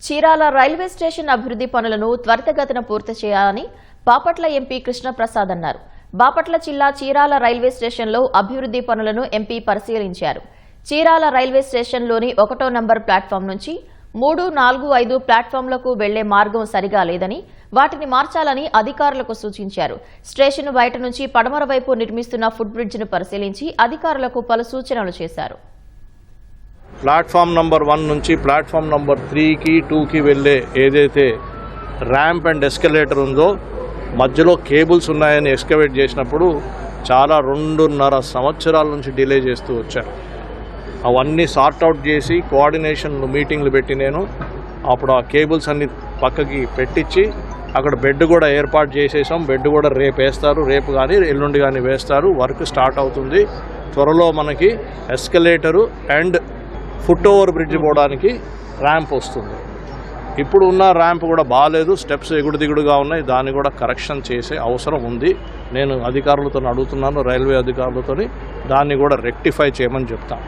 Chirala railway station అభివృద్ధి పనులను త్వరితగతిన పూర్తి చేయాలని బాపట్ల ఎంపీ కృష్ణప్రసాద్ అన్నారు. బాపట్ల జిల్లా చీరాల రైల్వే స్టేషన్లో అభివృద్ధి పనులను ఎంపీ పరిశీలించారు. చీరాల రైల్వే స్టేషన్లోని 1వ నంబర్ ప్లాట్ఫామ్ నుంచి 3, 4, 5 ప్లాట్ఫామ్లకు వెళ్లే మార్గం సరిగా లేదని, వాటిని మార్చాలని అధికారులకు సూచించారు. స్టేషన్ బయట నుంచి పడమర వైపు నిర్మిస్తున్న ఫుట్ బ్రిడ్జిను పరిశీలించి అధికారులకు పలు సూచనలు చేశారు. ప్లాట్ఫామ్ నంబర్ 1 నుంచి ప్లాట్ఫామ్ నంబర్ 3కి 2కి వెళ్ళే ఏదైతే ర్యాంప్ అండ్ ఎస్కలేటర్ ఉందో మధ్యలో కేబుల్స్ ఉన్నాయని ఎక్స్కవేట్ చేసినప్పుడు చాలా 2.5 సంవత్సరాల నుంచి డిలే చేస్తూ వచ్చారు. అవన్నీ సార్ట్అవుట్ చేసి కోఆర్డినేషన్ మీటింగ్లు పెట్టి నేను అప్పుడు ఆ కేబుల్స్ అన్ని పక్కకి పెట్టించి అక్కడ బెడ్ కూడా ఏర్పాటు చేసేసాం. బెడ్ కూడా రేపు వేస్తారు, రేపు కానీ ఎల్లుండి కానీ వేస్తారు. వర్క్ స్టార్ట్ అవుతుంది. త్వరలో మనకి ఎస్కలేటరు అండ్ ఫుట్ ఓవర్ బ్రిడ్జ్ పోవడానికి ర్యాంప్ వస్తుంది. ఇప్పుడు ఉన్న ర్యాంప్ కూడా బాగాలేదు, స్టెప్స్ ఎగుడు దిగుడుగా ఉన్నాయి. దాన్ని కూడా కరెక్షన్ చేసే అవసరం ఉంది. నేను అధికారులతో అడుగుతున్నాను, రైల్వే అధికారులతో దాన్ని కూడా రెక్టిఫై చేయమని చెప్తాను.